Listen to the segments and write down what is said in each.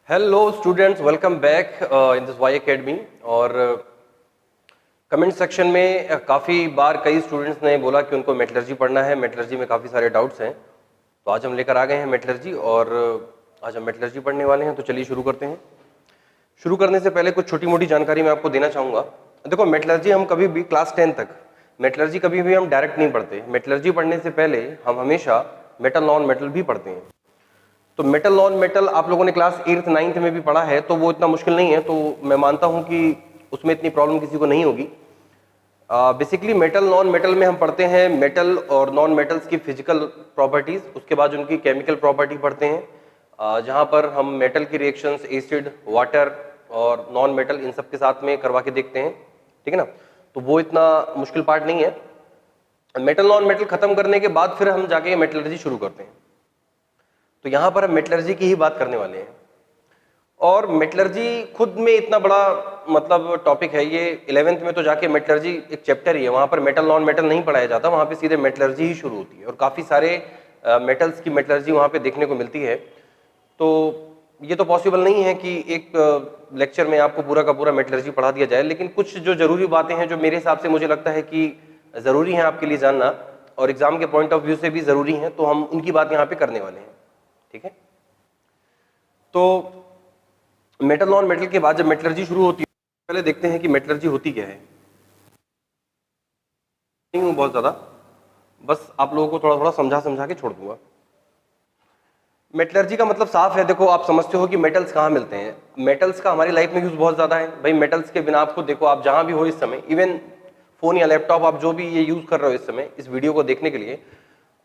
Hello students, welcome back in this Y academy. और comment section में काफ़ी बार कई स्टूडेंट्स ने बोला कि उनको मेटलर्जी पढ़ना है, मेटलर्जी में काफ़ी सारे डाउट्स हैं। तो आज हम लेकर आ गए हैं मेटलर्जी और आज हम मेटलर्जी पढ़ने वाले हैं। तो चलिए शुरू करते हैं। शुरू करने से पहले कुछ छोटी मोटी जानकारी मैं आपको देना चाहूँगा। देखो, मेटलर्जी हम कभी भी क्लास 10 तक मेटलर्जी कभी भी हम डायरेक्ट नहीं पढ़ते। मेटलर्जी पढ़ने से पहले हम हमेशा मेटल नॉन मेटल भी पढ़ते हैं। तो मेटल नॉन मेटल आप लोगों ने क्लास 8th 9th में भी पढ़ा है, तो वो इतना मुश्किल नहीं है। तो मैं मानता हूं कि उसमें इतनी प्रॉब्लम किसी को नहीं होगी। बेसिकली मेटल नॉन मेटल में हम पढ़ते हैं मेटल और नॉन मेटल्स की फिजिकल प्रॉपर्टीज, उसके बाद उनकी केमिकल प्रॉपर्टी पढ़ते हैं, जहां पर हम मेटल की रिएक्शंस एसिड, वाटर और नॉन मेटल इन सब के साथ में करवा के देखते हैं। ठीक है ना? तो वो इतना मुश्किल पार्ट नहीं है। मेटल नॉन मेटल खत्म करने के बाद फिर हम जाके मेटलर्जी शुरू करते हैं। तो यहां पर हम मेटलर्जी की ही बात करने वाले हैं। और मेटलर्जी खुद में इतना बड़ा मतलब टॉपिक है ये। 11th में तो जाके मेटलर्जी एक चैप्टर ही है, वहां पर मेटल नॉन मेटल नहीं पढ़ाया जाता, वहां पे सीधे मेटलर्जी ही शुरू होती है और काफी सारे मेटल्स की मेटलर्जी वहां पे देखने को मिलती है। तो ये तो पॉसिबल नहीं है कि एक लेक्चर में आपको पूरा का पूरा मेटलर्जी पढ़ा दिया जाए, लेकिन कुछ जो जरूरी बातें हैं जो मेरे हिसाब से मुझे लगता है कि जरूरी है आपके लिए जानना और एग्जाम के पॉइंट ऑफ व्यू से भी जरूरी है, तो हम उनकी बात यहाँ पे करने वाले हैं। ठीक है? तो मेटल नॉन मेटल के बाद जब मेटलर्जी शुरू होती है, पहले देखते हैं कि मेटलर्जी होती क्या है। नहीं हूं बहुत ज्यादा, बस आप लोगों को थोड़ा थोड़ा समझा समझा के छोड़ दूंगा। मेटलर्जी का मतलब साफ है। देखो, आप समझते हो कि मेटल्स कहाँ मिलते हैं। मेटल्स का हमारी लाइफ में यूज बहुत ज्यादा है भाई। मेटल्स के बिना आपको देखो, आप जहां भी हो इस समय, इवन फोन या लैपटॉप आप जो भी ये यूज कर रहे हो इस समय इस वीडियो को देखने के लिए,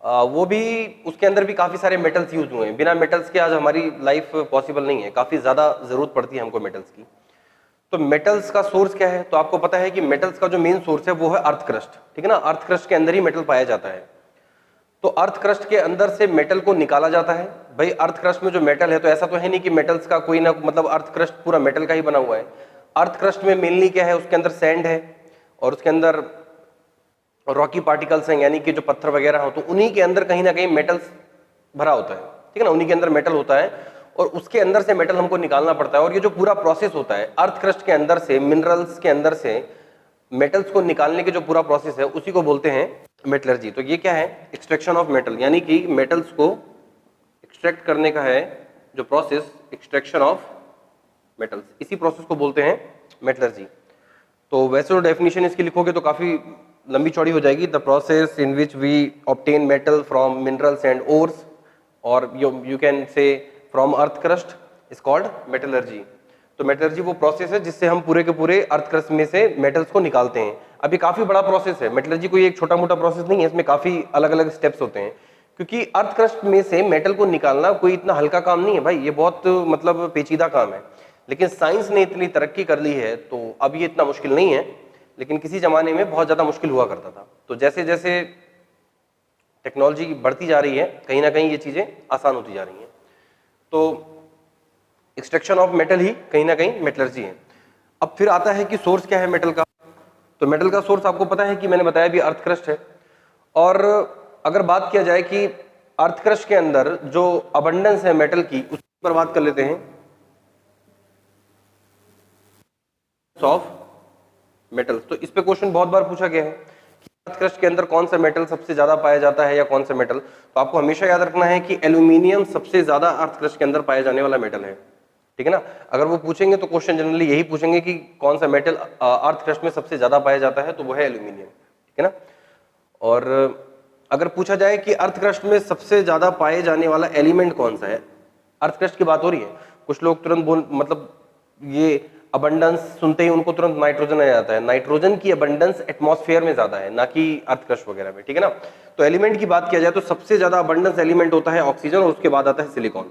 वो भी उसके अंदर भी काफी सारे मेटल्स यूज हुए हैं। बिना मेटल्स के आज हमारी लाइफ पॉसिबल नहीं है, काफी ज्यादा जरूरत पड़ती है हमको मेटल्स की। तो मेटल्स का सोर्स क्या है? तो आपको पता है कि मेटल्स का जो मेन सोर्स है वो है अर्थ क्रस्ट। ठीक है ना? अर्थ क्रस्ट के अंदर ही मेटल पाया जाता है। तो अर्थ क्रस्ट के अंदर से मेटल को निकाला जाता है। भाई, अर्थ क्रस्ट में जो मेटल है, तो ऐसा तो है नहीं कि मेटल्स का कोई ना मतलब अर्थ क्रस्ट पूरा मेटल का ही बना हुआ है। अर्थ क्रस्ट में मेनली क्या है? उसके अंदर सैंड है और उसके अंदर रॉकी पार्टिकल्स हैं, यानी कि जो पत्थर वगैरह हो, तो उन्हीं के अंदर कहीं ना कहीं मेटल्स भरा होता है। ठीक है ना? उन्हीं के अंदर मेटल होता है और उसके अंदर से मेटल हमको निकालना पड़ता है। और ये जो पूरा प्रोसेस होता है अर्थ क्रस्ट के अंदर से, मिनरल्स के अंदर से मेटल्स को निकालने के जो पूरा प्रोसेस है, उसी को बोलते हैं मेटलर्जी। तो ये क्या है? एक्सट्रैक्शन ऑफ मेटल, यानी कि मेटल्स को एक्सट्रैक्ट करने का है जो प्रोसेस, एक्सट्रैक्शन ऑफ मेटल्स, इसी प्रोसेस को बोलते हैं मेटलर्जी। तो वैसे तो डेफिनेशन इसकी लिखोगे तो काफी लंबी चौड़ी हो जाएगी। The process in which we obtain metal from minerals and ores और you can say from earth crust is called metallurgy. तो मेटलर्जी वो प्रोसेस है जिससे हम पूरे के पूरे अर्थ क्रस्ट में से मेटल्स को निकालते हैं। अभी काफी बड़ा प्रोसेस है मेटलर्जी, कोई एक छोटा मोटा प्रोसेस नहीं है, इसमें काफी अलग अलग स्टेप्स होते हैं। क्योंकि अर्थ क्रस्ट में से मेटल को निकालना कोई इतना हल्का काम नहीं है भाई, ये बहुत मतलब पेचीदा काम है। लेकिन साइंस ने इतनी तरक्की कर ली है तो अब ये इतना मुश्किल नहीं है, लेकिन किसी जमाने में बहुत ज्यादा मुश्किल हुआ करता था। तो जैसे जैसे टेक्नोलॉजी बढ़ती जा रही है, कहीं ना कहीं ये चीजें आसान होती जा रही हैं। तो एक्सट्रैक्शन ऑफ मेटल ही कहीं ना कहीं मेटलर्जी है। अब फिर आता है कि सोर्स क्या है मेटल का। तो मेटल का सोर्स आपको पता है कि मैंने बताया भी अर्थ क्रस्ट है। और अगर बात किया जाए कि अर्थ क्रस्ट के अंदर जो अबंडेंस है मेटल की, उस पर बात कर लेते हैं ऑफ मेटल्स। तो इस पे क्वेश्चन बहुत बार पूछा गया है कि अर्थ क्रस्ट के अंदर कौन सा मेटल सबसे ज्यादा पाया जाता है या कौन सा मेटल। तो आपको हमेशा याद रखना है कि एल्यूमिनियम सबसे ज्यादा अर्थ क्रस्ट के अंदर पाया जाने वाला मेटल है। ठीक है ना? अगर वो पूछेंगे तो क्वेश्चन जनरली यही पूछेंगे कि कौन सा मेटल अर्थ क्रस्ट में सबसे ज्यादा पाया जाता है, तो वो है एल्यूमिनियम। ठीक है ना? और अगर पूछा जाए कि अर्थ क्रस्ट में सबसे ज्यादा पाए जाने वाला एलिमेंट कौन सा है, अर्थ क्रस्ट की बात हो रही है, कुछ लोग तुरंत मतलब ये अबंडेंस सुनते ही उनको तुरंत नाइट्रोजन आ जाता है। नाइट्रोजन की अबंडेंस एटमॉस्फेयर में ज्यादा है, ना कि अर्थ क्रस्ट वगैरह में। ठीक है ना? तो एलिमेंट की बात किया जाए तो सबसे ज्यादा अबंडेंस एलिमेंट होता है ऑक्सीजन और उसके बाद आता है सिलिकॉन।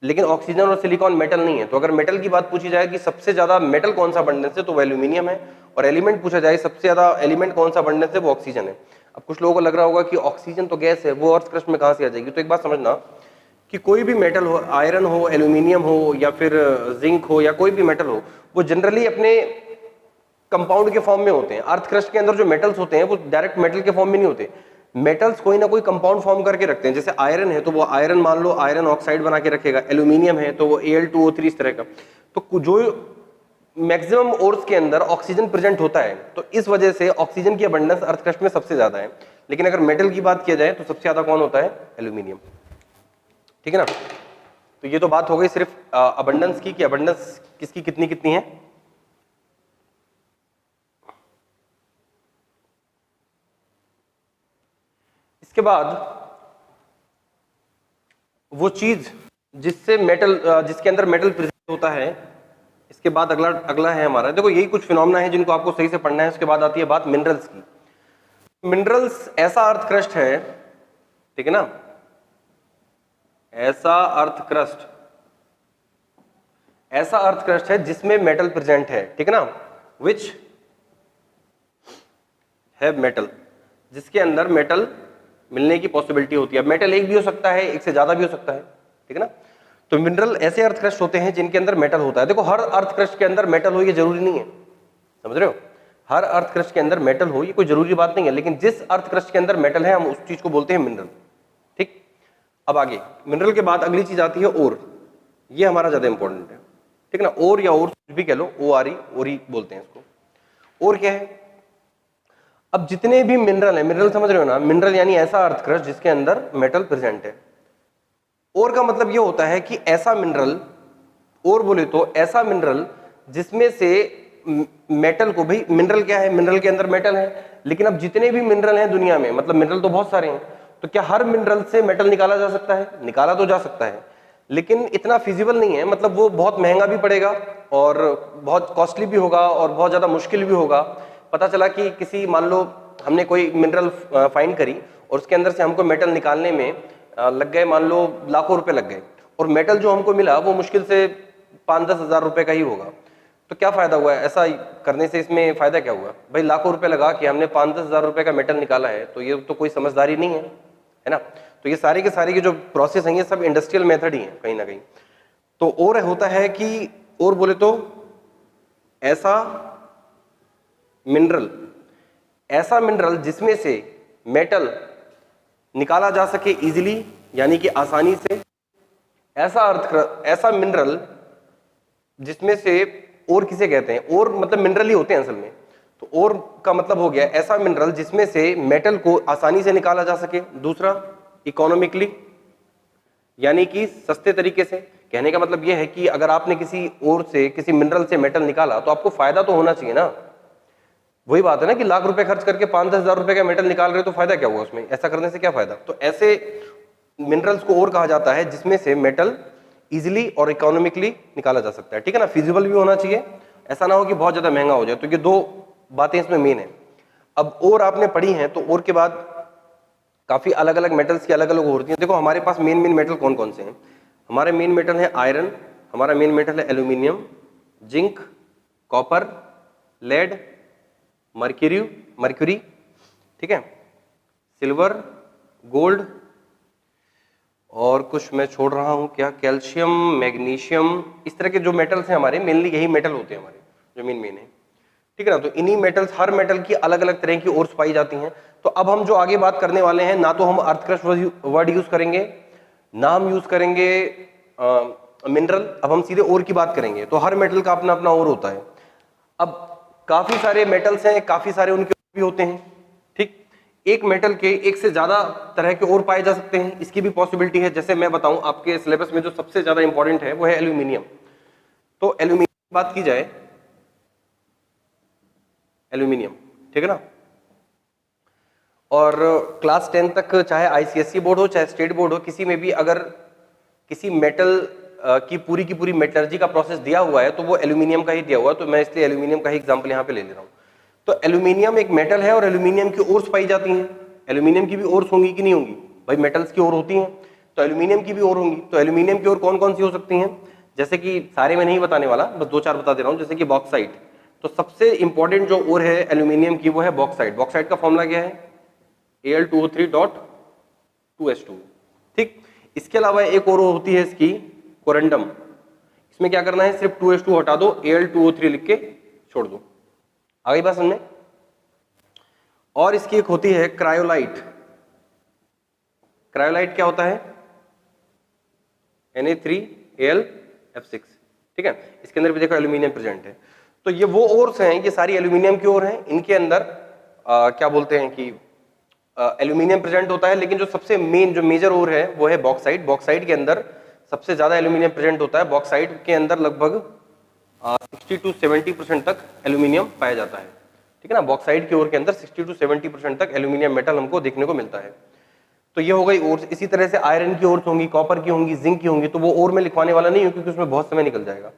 लेकिन ऑक्सीजन और सिलिकॉन मेटल नहीं है। तो अगर मेटल की बात पूछी जाए कि सबसे ज्यादा मेटल कौन सा अबंडेंस है, तो वो एल्यूमिनियम है। और एलिमेंट पूछा जाए सबसे ज्यादा एलिमेंट कौन सा अबंडेंस है, वो ऑक्सीजन है। अब कुछ लोगों को लग रहा होगा कि ऑक्सीजन तो गैस है, वो अर्थ क्रस्ट में कहां से आ जाएगी। तो एक बात समझना कि कोई भी मेटल हो, आयरन हो, एल्यूमिनियम हो या फिर जिंक हो या कोई भी मेटल हो, वो जनरली अपने कंपाउंड के फॉर्म में होते हैं। अर्थ क्रस्ट के अंदर जो मेटल्स होते हैं वो डायरेक्ट मेटल के फॉर्म में नहीं होते। मेटल्स कोई ना कोई कंपाउंड फॉर्म करके रखते हैं, जैसे आयरन है तो वो आयरन मान लो आयरन ऑक्साइड बना के रखेगा, एल्यूमिनियम है तो वो Al2O3 इस तरह का। तो जो मैक्सिमम ओर्स के अंदर ऑक्सीजन प्रेजेंट होता है, तो इस वजह से ऑक्सीजन की अबंडेंस अर्थ क्रस्ट में सबसे ज्यादा है। लेकिन अगर मेटल की बात किया जाए तो सबसे ज्यादा कौन होता है? एल्यूमिनियम। ठीक है ना। तो ये तो बात हो गई सिर्फ अबंडेंस की, कि अबंडेंस किसकी कितनी कितनी है। इसके बाद वो चीज जिससे मेटल, जिसके अंदर मेटल प्रेजेंट होता है, इसके बाद अगला है हमारा, देखो यही कुछ फिनोमेना है जिनको आपको सही से पढ़ना है। उसके बाद आती है बात मिनरल्स की। मिनरल्स ऐसा अर्थ क्रस्ट है, ठीक है ना, ऐसा अर्थ क्रस्ट है जिसमें मेटल प्रेजेंट है, ठीक है ना, विच है मेटल, जिसके अंदर मेटल मिलने की पॉसिबिलिटी होती है। मेटल एक भी हो सकता है, एक से ज्यादा भी हो सकता है, ठीक है ना। तो मिनरल ऐसे अर्थ क्रस्ट होते हैं जिनके अंदर मेटल होता है। देखो हर अर्थ क्रस्ट के अंदर मेटल हो ये जरूरी नहीं है, समझ रहे हो, हर अर्थ क्रस्ट के अंदर मेटल हो ये कोई जरूरी बात नहीं है, लेकिन जिस अर्थ क्रस्ट के अंदर मेटल है हम उस चीज को बोलते हैं मिनरल। ठीक, अब आगे मिनरल के बाद अगली चीज आती है ओर। ये हमारा ज्यादा इंपॉर्टेंट है, ठीक है ना। ओर या ओर कुछ भी कह लो, ओरी बोलते हैं इसको। ओर क्या है? अब जितने भी मिनरल है, मिनरल समझ रहे हो ना, मिनरल यानी ऐसा अर्थ क्रस्ट जिसके अंदर मेटल प्रेजेंट है। ओर का मतलब ये होता है कि ऐसा मिनरल, और बोले तो ऐसा मिनरल जिसमें से मेटल को, भाई मिनरल क्या है, मिनरल के अंदर मेटल है, लेकिन अब जितने भी मिनरल हैं दुनिया में, मतलब मिनरल तो बहुत सारे हैं, तो क्या हर मिनरल से मेटल निकाला जा सकता है? निकाला तो जा सकता है, लेकिन इतना फिजिबल नहीं है, मतलब वो बहुत महंगा भी पड़ेगा और बहुत कॉस्टली भी होगा और बहुत ज्यादा मुश्किल भी होगा। पता चला कि किसी, मान लो हमने कोई मिनरल फाइंड करी और उसके अंदर से हमको मेटल निकालने में लग गए, मान लो लाखों रुपए लग गए, और मेटल जो हमको मिला वो मुश्किल से 5-10 हज़ार रुपए का ही होगा। तो क्या फायदा हुआ है ऐसा करने से? इसमें फायदा क्या हुआ भाई? लाखों रुपए लगा कि हमने 5-10 हज़ार रुपए का मेटल निकाला है, तो ये तो कोई समझदारी नहीं है, है ना। तो ये सारे के सारे की जो प्रोसेस है ये सब इंडस्ट्रियल मेथड ही है कहीं ना कहीं। तो और होता है कि, और बोले तो ऐसा मिनरल जिसमें से मेटल निकाला जा सके इजीली, यानी कि आसानी से। ऐसा मिनरल जिसमें से, और किसे कहते हैं? और मतलब मिनरल ही होते हैं असल में। तो और का मतलब हो गया ऐसा मिनरल जिसमें से मेटल को आसानी से निकाला जा सके। दूसरा इकोनॉमिकली, यानी कि सस्ते तरीके से। कहने का मतलब यह है कि अगर आपने किसी और से, किसी मिनरल से मेटल निकाला तो आपको फायदा तो होना चाहिए ना। वही बात है ना कि लाख रुपए खर्च करके 5-10 हज़ार रुपए का मेटल निकाल रहे हो, तो फायदा क्या हुआ उसमें? ऐसा करने से क्या फायदा? तो ऐसे मिनरल्स को और कहा जाता है जिसमें से मेटल इजीली और इकोनॉमिकली निकाला जा सकता है, ठीक है ना। फिजिबल भी होना चाहिए, ऐसा ना हो कि बहुत ज्यादा महंगा हो जाए। तो ये दो बातें इसमें मेन है। अब और आपने पढ़ी हैं, तो और के बाद काफी अलग अलग मेटल्स की अलग अलग होती हैं। देखो हमारे पास मेन मेटल कौन कौन से हैं? हमारे मेन मेटल है आयरन, हमारा मेन मेटल है aluminium, zinc, copper, lead, mercury, ठीक है, सिल्वर, गोल्ड, और कुछ मैं छोड़ रहा हूं क्या, कैल्शियम, मैग्नीशियम। इस तरह के जो मेटल्स हैं हमारे, मेनली यही मेटल होते हैं हमारे जो मेन है, ठीक है ना। तो इन्हीं मेटल्स, हर मेटल की अलग अलग तरह की ओर्स पाई जाती हैं। तो अब हम जो आगे बात करने वाले हैं, ना तो हम अर्थ क्रस्ट वर्ड यूज करेंगे, ना हम यूज करेंगे मिनरल। अब हम सीधे ओर की बात करेंगे। तो हर मेटल का अपना अपना ओर होता है। अब काफी सारे मेटल्स हैं, काफी सारे उनके भी होते हैं, ठीक। एक मेटल के एक से ज्यादा तरह के और पाए जा सकते हैं, इसकी भी पॉसिबिलिटी है। जैसे मैं बताऊं, आपके सिलेबस में जो सबसे ज्यादा इंपॉर्टेंट है वो है एल्यूमिनियम। तो एल्यूमिनियम की बात की जाए, एल्यूमिनियम, ठीक है ना। और क्लास 10 तक चाहे आईसीएसई बोर्ड हो चाहे स्टेट बोर्ड हो, किसी में भी अगर किसी मेटल की पूरी मेटलर्जी का प्रोसेस दिया हुआ है तो वो एल्यूमिनियम का ही दिया हुआ है। तो मैं इसलिए एल्यूमिनियम का ही एग्जांपल यहाँ पे ले रहा हूँ। तो एल्यूमिनियम एक मेटल है और एल्यूमिनियम की ओर्स पाई जाती हैं। एल्यूमिनियम की भी ओर्स होंगी कि नहीं होंगी? भाई मेटल्स की ओर होती हैं, तो एल्यूमिनियम की भी ओर होंगी। तो एल्यूमिनियम की ओर कौन कौन सी हो सकती हैं? जैसे कि सारे मैं नहीं बताने वाला, बस 2-4 बता दे रहा हूँ। जैसे कि बॉक्साइट, तो सबसे इंपॉर्टेंट जो ओर है एल्यूमिनियम की वो है बॉक्साइट। बॉक्साइट का फॉर्मूला क्या है? Al2O3.2H2, ठीक। इसके अलावा एक और होती है इसकी कोरेंडम। इसमें क्या करना है? सिर्फ 2H2 हटा दो, Al2O3 लिख के छोड़ दो। आ गई बात समझ में? और इसकी एक होती है क्रायोलाइट। क्रायोलाइट क्या होता है? Na3Al(F6), ठीक है। इसके अंदर भी देखो एल्यूमिनियम प्रेजेंट है। तो ये वो ओर्स हैं, ये सारी एल्यूमिनियम की ओर हैं। इनके अंदर क्या बोलते हैं कि एल्यूमिनियम प्रेजेंट होता है, लेकिन जो सबसे मेन जो मेजर ओर है वो है बॉक्साइट। बॉक्साइट के अंदर सबसे ज्यादा एल्यूमिनियम प्रेजेंट होता है। बॉक्साइट के अंदर लगभग 60 to 70% तक एल्यूमिनियम पाया जाता है, ठीक है ना। बॉक्साइट की ओर के अंदर 60 to 70% तक एल्यूमिनियम मेटल हमको देखने को मिलता है। तो ये हो गई ओर्स। इसी तरह से आयरन की ओर्स होंगी, कॉपर की होंगी, जिंक की होंगी। तो वो ओर में लिखवाने वाला नहीं हूँ क्योंकि उसमें बहुत समय निकल जाएगा।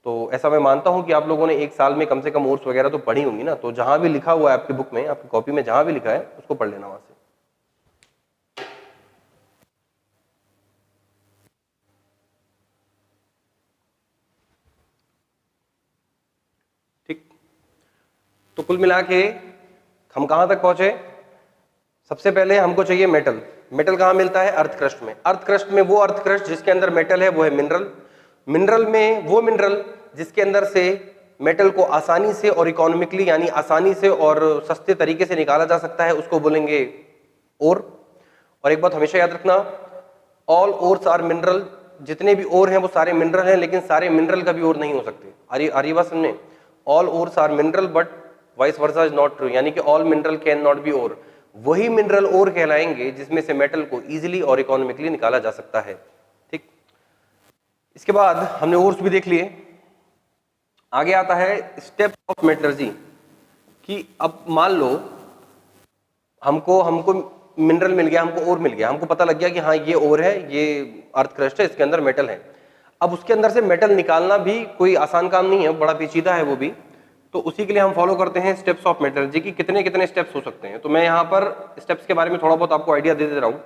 तो ऐसा मैं मानता हूं कि आप लोगों ने एक साल में कम से कम ओर्स वगैरह तो पढ़ी होंगी ना। तो जहां भी लिखा हुआ है आपकी बुक में, आपकी कॉपी में जहां भी लिखा है उसको पढ़ लेना वहां से। ठीक, तो कुल मिला के हम कहां तक पहुंचे? सबसे पहले हमको चाहिए मेटल। मेटल कहां मिलता है? अर्थ क्रस्ट में। अर्थ क्रस्ट में वो अर्थ क्रस्ट जिसके अंदर मेटल है वो है मिनरल। मिनरल में वो मिनरल जिसके अंदर से मेटल को आसानी से और इकोनॉमिकली यानी आसानी से और सस्ते तरीके से निकाला जा सकता है उसको बोलेंगे ओर। और एक बात हमेशा याद रखना, ऑल ओर्स आर मिनरल। जितने भी ओर हैं वो सारे मिनरल हैं, लेकिन सारे मिनरल कभी ओर नहीं हो सकते। आर्य बात समझे? All ores are mineral but vice versa is not true, यानी कि all mineral can not be ore. वही मिनरल ओर कहलाएंगे जिसमें से मेटल को इजीली और इकोनॉमिकली निकाला जा सकता है। ठीक, इसके बाद हमने ओर्स भी देख लिए। आगे आता है स्टेप्स ऑफ मेटलर्जी कि अब मान लो हमको मिनरल मिल गया, हमको ओर मिल गया, हमको पता लग गया कि हाँ ये ओर है, ये अर्थ क्रस्ट है, इसके अंदर मेटल है। अब उसके अंदर से मेटल निकालना भी कोई आसान काम नहीं है, बड़ा पेचीदा है वो भी। तो उसी के लिए हम फॉलो करते हैं स्टेप्स ऑफ मेटलर्जी की कितने कितने स्टेप्स हो सकते हैं। तो मैं यहाँ पर स्टेप्स के बारे में थोड़ा बहुत आपको आइडिया दे रहा हूँ।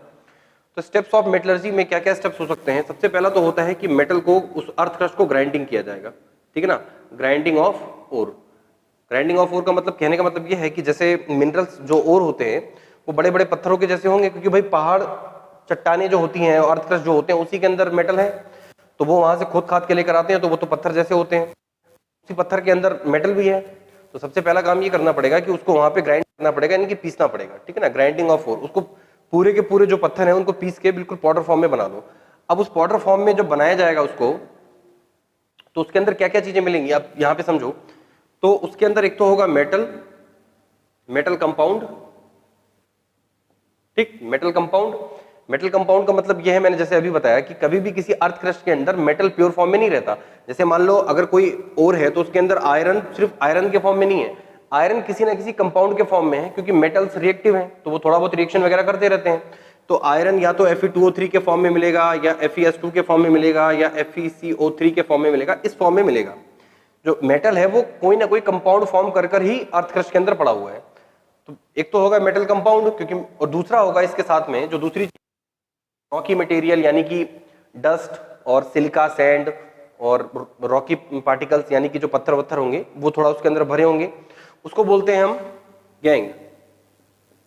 तो स्टेप्स ऑफ मेटलर्जी में क्या क्या स्टेप्स हो सकते हैं? सबसे पहला तो होता है कि मेटल को, उस अर्थ क्रस्ट को ग्राइंडिंग किया जाएगा, ठीक है ना। Grinding of ore. Grinding of ore का मतलब, कहने का मतलब ये है कि जैसे मिनरल्स जो ओर होते हैं वो बड़े बड़े पत्थरों के जैसे होंगे, क्योंकि भाई पहाड़ चट्टाने जो होती हैं और अर्थ क्रस्ट जो होते हैं उसी के अंदर मेटल है, तो वो वहां से खोद खाद के लेकर आते हैं, तो वो तो पत्थर जैसे होते हैं। उसी पत्थर के अंदर मेटल भी है। तो सबसे पहला काम ये करना पड़ेगा कि उसको वहां पे ग्राइंड करना पड़ेगा, यानी कि पीसना पड़ेगा, ठीक है ना। ग्राइंडिंग ऑफ ओर, उसको पूरे के पूरे जो पत्थर है उनको पीस के बिल्कुल पाउडर फॉर्म में बना दो। अब उस पाउडर फॉर्म में जब बनाया जाएगा उसको, तो उसके अंदर क्या क्या चीजें मिलेंगी आप यहाँ पे समझो। तो उसके अंदर एक तो होगा मेटल कंपाउंड, ठीक, मेटल कंपाउंड। मेटल कंपाउंड का मतलब यह है, मैंने जैसे अभी बताया कि कभी भी किसी अर्थ क्रस्ट के अंदर मेटल प्योर फॉर्म में नहीं रहता। जैसे मान लो अगर कोई ओर है तो उसके अंदर आयरन सिर्फ आयरन के फॉर्म में नहीं है, आयरन किसी ना किसी कंपाउंड के फॉर्म में है, क्योंकि मेटल्स रिएक्टिव हैं तो वो थोड़ा बहुत रिएक्शन वगैरह करते रहते हैं। तो आयरन या तो Fe2O3 के फॉर्म में मिलेगा, या FeS2 के फॉर्म में मिलेगा, या FeCO3 के फॉर्म में मिलेगा, इस फॉर्म में मिलेगा। जो मेटल है वो कोई ना कोई कंपाउंड फॉर्म कर ही अर्थ क्रस्ट के अंदर पड़ा हुआ है। तो एक तो होगा मेटल कंपाउंड, क्योंकि, और दूसरा होगा इसके साथ में जो दूसरी रॉकी मटेरियल, यानी कि डस्ट और सिलिका सैंड और रॉकी पार्टिकल्स, यानी कि जो पत्थर वत्थर होंगे वो थोड़ा उसके अंदर भरे होंगे, उसको बोलते हैं हम गैंग।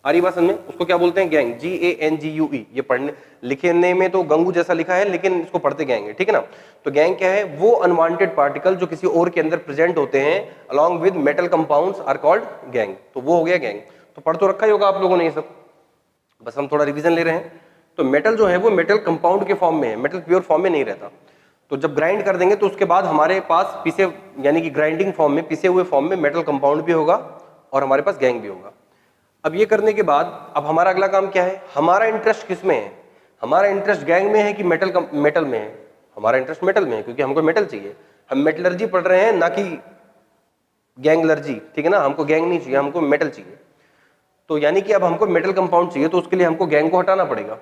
आरी बात समझ में? उसको क्या बोलते हैं? Gang, GANGUE। ये पढ़ने लिखने में तो गंगू जैसा लिखा है, लेकिन इसको पढ़ते गैंग है, ठीक है ना। तो गैंग क्या है? वो अनवांटेड पार्टिकल जो किसी और के अंदर प्रेजेंट होते हैं along with metal compounds are called gangue. तो वो हो गया गैंग। तो पढ़ तो रखा ही होगा आप लोगों ने ये सब, बस हम थोड़ा रिवीजन ले रहे हैं। तो मेटल जो है वो मेटल कंपाउंड के फॉर्म में है, मेटल प्योर फॉर्म में नहीं रहता। तो जब ग्राइंड कर देंगे तो उसके बाद हमारे पास पीसे, यानी कि ग्राइंडिंग फॉर्म में, पीसे हुए फॉर्म में मेटल कंपाउंड भी होगा और हमारे पास गैंग भी होगा। अब ये करने के बाद अब हमारा अगला काम क्या है? हमारा इंटरेस्ट किस में है? हमारा इंटरेस्ट गैंग में है कि मेटल में है? हमारा इंटरेस्ट मेटल में है, क्योंकि हमको मेटल चाहिए। हम मेटलर्जी पढ़ रहे हैं, ना कि गैंगलर्जी, ठीक है ना। हमको गैंग नहीं चाहिए, हमको मेटल चाहिए। तो यानी कि अब हमको मेटल कंपाउंड चाहिए, तो उसके लिए हमको गैंग को हटाना पड़ेगा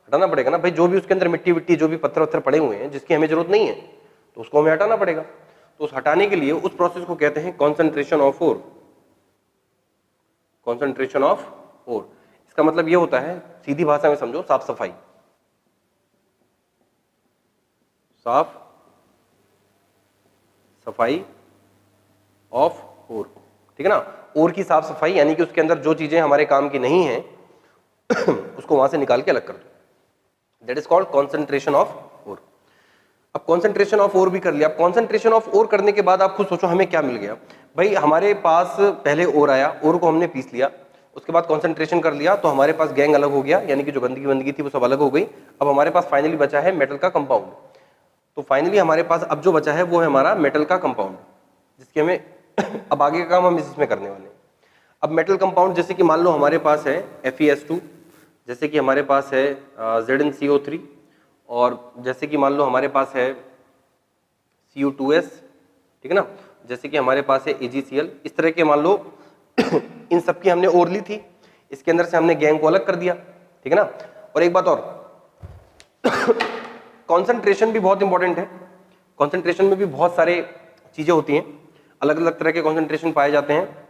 ना भाई। जो भी उसके अंदर मिट्टी विट्टी, जो भी पत्थर वत्थर पड़े हुए हैं जिसकी हमें जरूरत नहीं है, तो उसको हमें हटाना पड़ेगा। तो उस हटाने के लिए उस प्रोसेस को कहते हैं concentration of ore. Concentration of ore, इसका मतलब ये होता है, सीधी भाषा में समझो, साफ सफाई। साफ सफाई ऑफ ओर, ठीक है ना। ओर की साफ सफाई, यानी कि उसके अंदर जो चीजें हमारे काम की नहीं है उसको वहां से निकाल के अलग कर दो। That is called concentration of ore. अब कॉन्सेंट्रेशन ऑफ ओर भी कर लिया। अब कॉन्सेंट्रेशन ऑफ ओर करने के बाद आप खुद सोचो हमें क्या मिल गया। भाई हमारे पास पहले ओर आया, ओर को हमने पीस लिया, उसके बाद कॉन्सेंट्रेशन कर लिया तो हमारे पास गैंग अलग हो गया, यानी कि जो गंदगी वंदगी थी वो सब अलग हो गई। अब हमारे पास फाइनली बचा है मेटल का कंपाउंड। तो फाइनली हमारे पास अब जो बचा है वो है हमारा मेटल का कंपाउंड, जिसके हमें अब आगे का काम हम इसमें करने वाले हैं। अब मेटल कंपाउंड जैसे कि मान लो हमारे पास है FeS2, जैसे कि हमारे पास है ZnCO3, और जैसे कि मान लो हमारे पास है Cu2S, ठीक है ना, जैसे कि हमारे पास है AgCl। इस तरह के मान लो इन सब की हमने ओर ली थी, इसके अंदर से हमने गैंग को अलग कर दिया, ठीक है ना। और एक बात और, कॉन्सेंट्रेशन भी बहुत इंपॉर्टेंट है। कॉन्सेंट्रेशन में भी बहुत सारे चीजें होती हैं, अलग अलग तरह के कॉन्सेंट्रेशन पाए जाते हैं।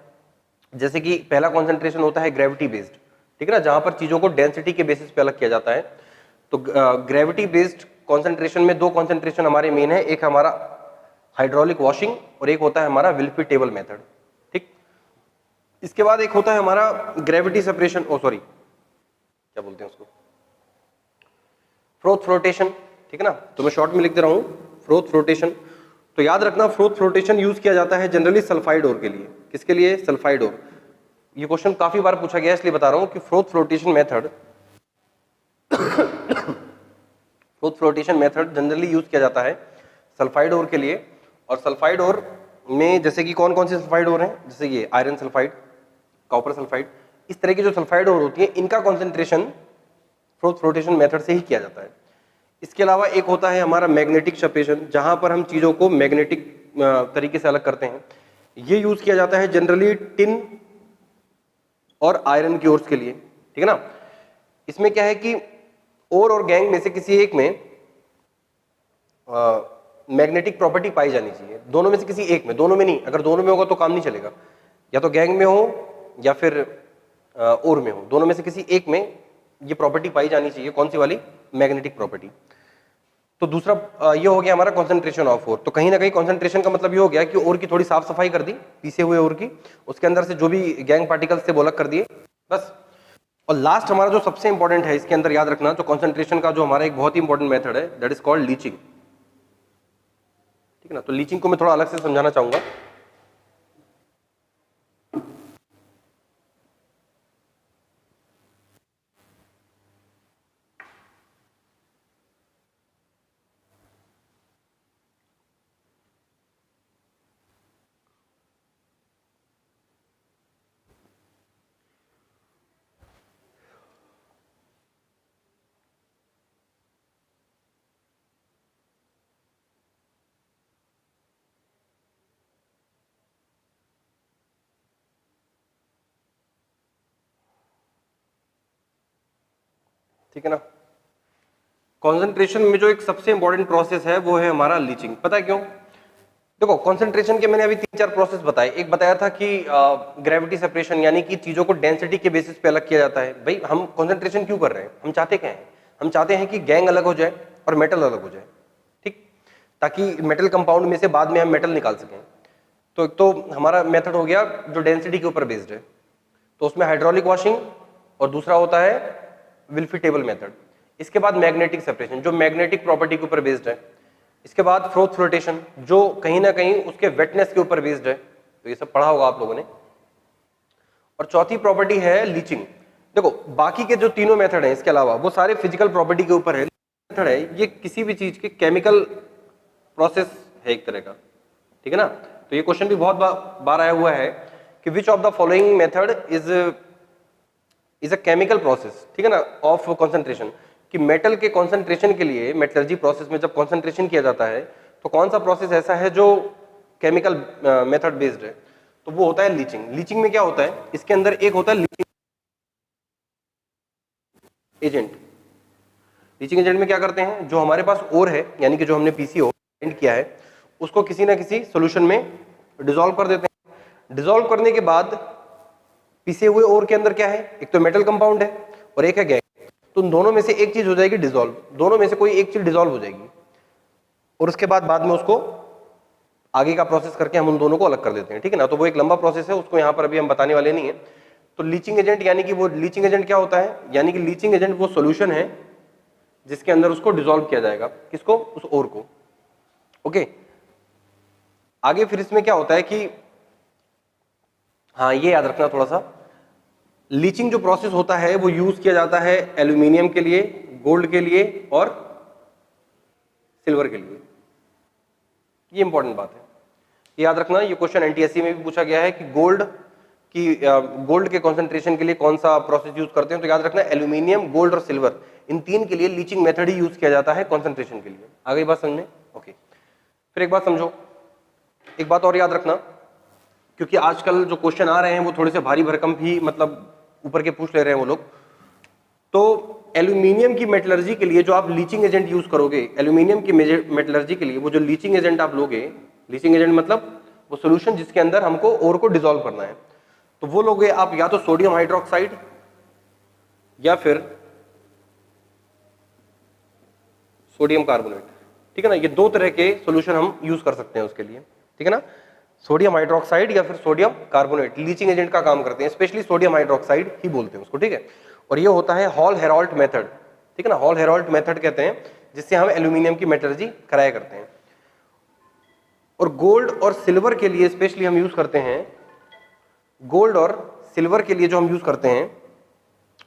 जैसे कि पहला कॉन्सेंट्रेशन होता है ग्रेविटी बेस्ड, ठीक है ना, जहां पर चीजों को डेंसिटी के बेसिस पे अलग किया जाता है। तो ग्रेविटी बेस्ड कॉन्सेंट्रेशन में दो कॉन्सेंट्रेशन हमारे मेन है, एक हमारा हाइड्रोलिक वॉशिंग और एक होता है हमारा विल्फी टेबल मेथड, ठीक। इसके बाद एक होता है हमारा ग्रेविटी सेपरेशन, क्या बोलते हैं उसको, फ्रोथ फ्लोटेशन, ठीक है ना। तो मैं शॉर्ट में लिख दे रहा हूं फ्रोथ फ्लोटेशन। तो याद रखना फ्रोथ फ्लोटेशन यूज किया जाता है जनरली सल्फाइड ओर के लिए। किसके लिए? Sulphide ore. ये क्वेश्चन काफी बार पूछा गया इसलिए बता रहा हूं कि froth flotation method generally use किया जाता है सल्फाइड ओर के लिए। और सल्फाइड ओर में जैसे कि कौन कौन से सल्फाइड ओर हैं, जैसे ये आयरन सल्फाइड, कॉपर सल्फाइड, इस तरह की जो सल्फाइड ओर होती है इनका कॉन्सेंट्रेशन फ्रोथ फ्लोटेशन मेथड से ही किया जाता है। इसके अलावा एक होता है हमारा मैग्नेटिक सेपरेशन, जहां पर हम चीजों को मैग्नेटिक तरीके से अलग करते हैं। ये यूज किया जाता है जनरली टिन और आयरन की ओर्स के लिए, ठीक है ना। इसमें क्या है कि ओर और गैंग में से किसी एक में मैग्नेटिक प्रॉपर्टी पाई जानी चाहिए, दोनों में से किसी एक में, दोनों में नहीं। अगर दोनों में होगा तो काम नहीं चलेगा, या तो गैंग में हो या फिर ओर में हो, दोनों में से किसी एक में ये प्रॉपर्टी पाई जानी चाहिए। कौन सी वाली? Magnetic property. तो दूसरा ये हो गया हमारा कॉन्सेंट्रेशन ऑफ ओर। तो कहीं ना कहीं कॉन्सेंट्रेशन का मतलब ये हो गया कि ओर की थोड़ी साफ सफाई कर दी, पीसे हुए ओर की, उसके अंदर से जो भी गैंग पार्टिकल्स थे वो अलग कर दिए, बस। और लास्ट हमारा जो सबसे इंपॉर्टेंट है इसके अंदर याद रखना, जो कॉन्सेंट्रेशन का जो हमारा एक बहुत ही इंपॉर्टेंट मेथड है, दैट इज कॉल्ड लीचिंग, ठीक है ना। तो लीचिंग को मैं थोड़ा अलग से समझाना चाहूंगा। ठीक है ना। कॉन्सेंट्रेशन में जो एक सबसे इंपॉर्टेंट प्रोसेस है वो है हमारा लीचिंग। पता है क्यों? देखो, कॉन्सेंट्रेशन के मैंने अभी 3-4 प्रोसेस बताए। एक बताया था कि ग्रेविटी सेपरेशन, यानी कि चीजों को डेंसिटी के बेसिस पे अलग किया जाता है। भाई हम कॉन्सेंट्रेशन क्यों कर रहे हैं? हम चाहते क्या है? हम चाहते हैं कि गैंग अलग हो जाए और मेटल अलग हो जाए, ठीक, ताकि मेटल कंपाउंड में से बाद में हम मेटल निकाल सकें। तो एक तो हमारा मेथड हो गया जो डेंसिटी के ऊपर बेस्ड है, तो उसमें हाइड्रोलिक वॉशिंग, और दूसरा होता है विल्फी टेबल मेथड। इसके बाद मैग्नेटिक सेपरेशन जो मैग्नेटिक प्रॉपर्टी के ऊपर बेस्ड है। इसके बाद फ्रोथ फ्लोटेशन जो कहीं ना कहीं उसके वेटनेस के ऊपर बेस्ड है, तो ये सब पढ़ा होगा आप लोगों ने। और चौथी प्रॉपर्टी है लीचिंग। देखो, बाकी के जो तीनों मेथड हैं इसके अलावा वो सारे फिजिकल प्रॉपर्टी के ऊपर है। मेथड है ये किसी भी चीज के केमिकल प्रोसेस है एक तरह का, ठीक है ना। तो ये क्वेश्चन भी बहुत बार आया हुआ है कि which of the following method is a chemical process, ठीक है ना, ऑफ कॉन्सेंट्रेशन। कि मेटल के कॉन्सेंट्रेशन के लिए मेटलर्जी प्रोसेस में जब कॉन्सेंट्रेशन किया जाता है तो कौन सा प्रोसेस ऐसा है जो केमिकल मेथड बेस्ड है? तो वो होता है लीचिंग। लीचिंग में क्या होता है? इसके अंदर एक होता है लीचिंग एजेंट। लीचिंग एजेंट में क्या करते हैं, जो हमारे पास ओर है, यानी कि जो हमने पीसीओ एंड किया है, उसको किसी ना किसी सोल्यूशन में डिसॉल्व कर देते हैं। डिसॉल्व करने के बाद पीसे हुए ओर के अंदर क्या है? एक तो मेटल कंपाउंड है और एक है गैंग। तो उन दोनों में से एक चीज हो जाएगी डिसॉल्व, दोनों में से कोई एक चीज डिसॉल्व हो जाएगी, और उसके बाद में उसको आगे का प्रोसेस करके हम उन दोनों को अलग कर देते हैं, ठीक है ना। तो वो एक लंबा प्रोसेस है, उसको यहाँ पर अभी हम बताने वाले नहीं है। तो लीचिंग एजेंट, यानी कि वो लीचिंग एजेंट क्या होता है? यानी कि लीचिंग एजेंट वो सोल्यूशन है जिसके अंदर उसको डिसॉल्व किया जाएगा। किसको? उस ओर को। ओके, आगे फिर इसमें क्या होता है कि हाँ, ये याद रखना थोड़ा सा लीचिंग जो प्रोसेस होता है वो यूज किया जाता है एल्यूमिनियम के लिए, गोल्ड के लिए और सिल्वर के लिए। ये इंपॉर्टेंट बात है, याद रखना। ये क्वेश्चन एनटीएससी में भी पूछा गया है कि गोल्ड के कॉन्सेंट्रेशन के लिए कौन सा प्रोसेस यूज करते हैं, तो याद रखना एल्यूमिनियम, गोल्ड और सिल्वर, इन तीन के लिए लीचिंग मेथड ही यूज किया जाता है कॉन्सेंट्रेशन के लिए। आ गई बात समझ में? ओके। फिर एक बात समझो, एक बात और याद रखना, क्योंकि आजकल जो क्वेश्चन आ रहे हैं वो थोड़े से भारी भरकम भी मतलब ऊपर के पूछ ले रहे हैं वो लोग। तो एल्यूमिनियम की मेटलर्जी के लिए जो आप लीचिंग एजेंट यूज करोगे, एल्यूमिनियम की मेटलर्जी के लिए वो जो लीचिंग एजेंट आप लोगे, लीचिंग एजेंट मतलब वो सोल्यूशन जिसके अंदर हमको ओर को डिसॉल्व करना है, तो वो लोगे आप या तो सोडियम हाइड्रोक्साइड या फिर सोडियम कार्बोनेट। ठीक है ना, ये दो तरह के सोल्यूशन हम यूज कर सकते हैं उसके लिए। ठीक है ना, सोडियम हाइड्रोक्साइड या फिर सोडियम कार्बोनेट लीचिंग एजेंट का काम करते हैं, स्पेशली सोडियम हाइड्रोक्साइड ही बोलते हैं उसको। ठीक है, और ये होता है हॉल हेराल्ट मेथड। ठीक है ना, हॉल हेराल्ट मेथड कहते हैं जिससे हम एल्यूमिनियम की मेटलर्जी कराया करते हैं। और गोल्ड और सिल्वर के लिए स्पेशली हम यूज करते हैं, गोल्ड और सिल्वर के लिए जो हम यूज करते हैं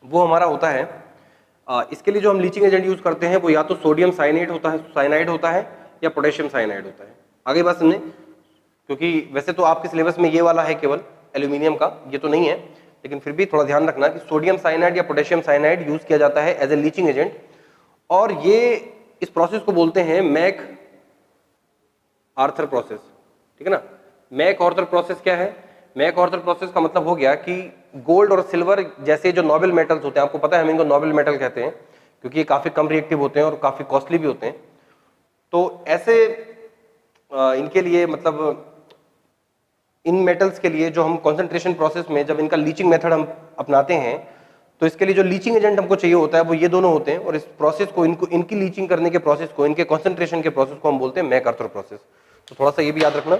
वो हमारा होता है, इसके लिए जो हम लीचिंग एजेंट यूज करते हैं वो या तो सोडियम साइनाइड होता है या पोटेशियम साइनाइड होता है। आगे बात समझे, क्योंकि वैसे तो आपके सिलेबस में ये वाला है केवल एल्यूमिनियम का, ये तो नहीं है, लेकिन फिर भी थोड़ा ध्यान रखना कि सोडियम साइनाइड या पोटेशियम साइनाइड यूज किया जाता है एज ए लीचिंग एजेंट। और ये इस प्रोसेस को बोलते हैं मैक आर्थर प्रोसेस। ठीक है ना, मैक आर्थर प्रोसेस क्या है? मैक आर्थर प्रोसेस का मतलब हो गया कि गोल्ड और सिल्वर जैसे जो नोबल मेटल्स होते हैं, आपको पता है हम इनको नोबल मेटल कहते हैं क्योंकि ये काफी कम रिएक्टिव होते हैं और काफी कॉस्टली भी होते हैं। तो ऐसे इनके लिए मतलब इन मेटल्स के लिए जो हम कंसंट्रेशन प्रोसेस में जब इनका लीचिंग मेथड हम अपनाते हैं, तो इसके लिए जो लीचिंग एजेंट हमको चाहिए होता है वो ये दोनों होते हैं। और इस प्रोसेस को इनकी लीचिंग करने के प्रोसेस को, इनके कंसंट्रेशन के प्रोसेस को हम बोलते हैं मैक आर्थर प्रोसेस। तो थोड़ा सा ये भी याद रखना।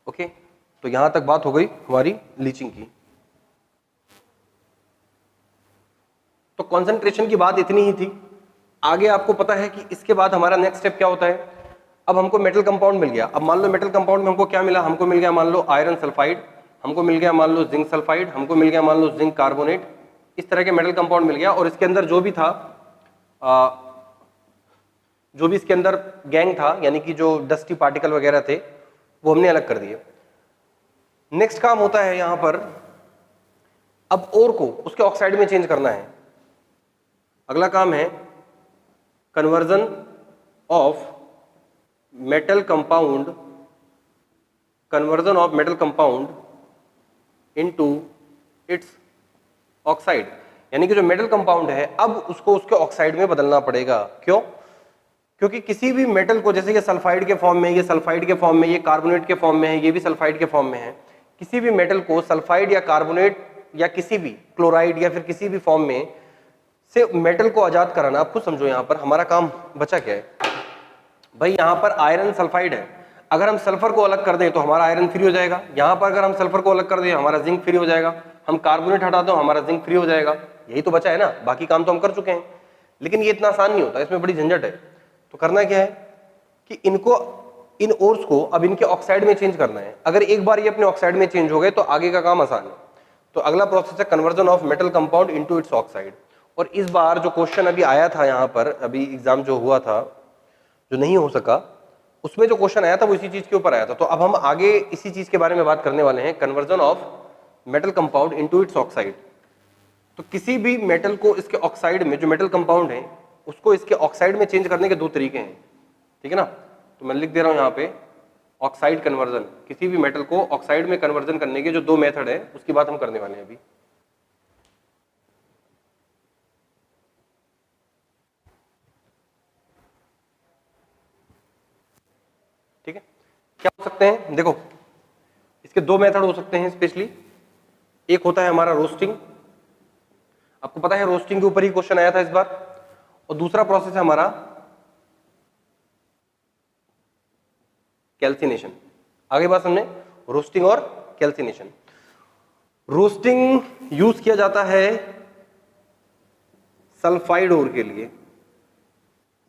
ओके, तो यहां तक बात हो गई हमारी लीचिंग की। तो कंसंट्रेशन की बात इतनी ही थी। आगे आपको पता है कि इसके बाद हमारा नेक्स्ट स्टेप क्या होता है। अब हमको मेटल कंपाउंड मिल गया। अब मान लो मेटल कंपाउंड में हमको क्या मिला, हमको मिल गया मान लो आयरन सल्फाइड, हमको मिल गया मान लो जिंक सल्फाइड, हमको मिल गया मान लो जिंक कार्बोनेट। इस तरह के मेटल कंपाउंड मिल गया। और इसके अंदर जो भी था जो भी इसके अंदर गैंग था, यानी कि जो डस्टी पार्टिकल वगैरह थे, वो हमने अलग कर दिए। नेक्स्ट काम होता है यहां पर, अब ओर को उसके ऑक्साइड में चेंज करना है। अगला काम है conversion of metal compound into its oxide. यानी कि जो मेटल कंपाउंड है अब उसको उसके ऑक्साइड में बदलना पड़ेगा। क्यों? क्योंकि किसी भी मेटल को, जैसे ये सल्फाइड के फॉर्म में, ये सल्फाइड के फॉर्म में, ये कार्बोनेट के फॉर्म में है, ये भी सल्फाइड के फॉर्म में है, किसी भी मेटल को सल्फाइड या कार्बोनेट या किसी भी क्लोराइड या फिर किसी भी फॉर्म में से मेटल को आजाद कराना। आप खुद समझो यहां पर हमारा काम बचा क्या है भाई। यहां पर आयरन सल्फाइड है, अगर हम सल्फर को अलग कर दें तो हमारा आयरन फ्री हो जाएगा। यहां पर अगर हम सल्फर को अलग कर दें हमारा जिंक फ्री हो जाएगा। हम कार्बोनेट हटा दो हमारा जिंक फ्री हो जाएगा। यही तो बचा है ना, बाकी काम तो हम कर चुके हैं। लेकिन ये इतना आसान नहीं होता, इसमें बड़ी झंझट है। तो करना क्या है कि इन ओर्स को अब इनके ऑक्साइड में चेंज करना है। अगर एक बार ये अपने ऑक्साइड में चेंज हो गए तो आगे का काम आसान है। तो अगला प्रोसेस है conversion of metal compound into its oxide. और इस बार जो क्वेश्चन अभी आया था यहाँ पर, अभी एग्जाम जो हुआ था, जो नहीं हो सका, उसमें जो क्वेश्चन आया था वो इसी चीज के ऊपर आया था। तो अब हम आगे इसी चीज के बारे में बात करने वाले हैं, conversion of metal compound into its oxide. तो किसी भी मेटल को इसके ऑक्साइड में, जो मेटल कंपाउंड है उसको इसके ऑक्साइड में चेंज करने के दो तरीके हैं। ठीक है ना, तो मैं लिख दे रहा हूं यहाँ पे ऑक्साइड कन्वर्जन। किसी भी मेटल को ऑक्साइड में कन्वर्जन करने के जो दो मेथड है उसकी बात हम करने वाले हैं अभी। ठीक है, क्या हो सकते हैं? देखो, इसके दो मेथड हो सकते हैं स्पेशली। एक होता है हमारा रोस्टिंग, आपको पता है रोस्टिंग के ऊपर ही क्वेश्चन आया था इस बार। और दूसरा प्रोसेस है हमारा कैल्सिनेशन। आगे बात समझे, रोस्टिंग और कैल्सिनेशन। रोस्टिंग यूज किया जाता है सल्फाइड ओर के लिए,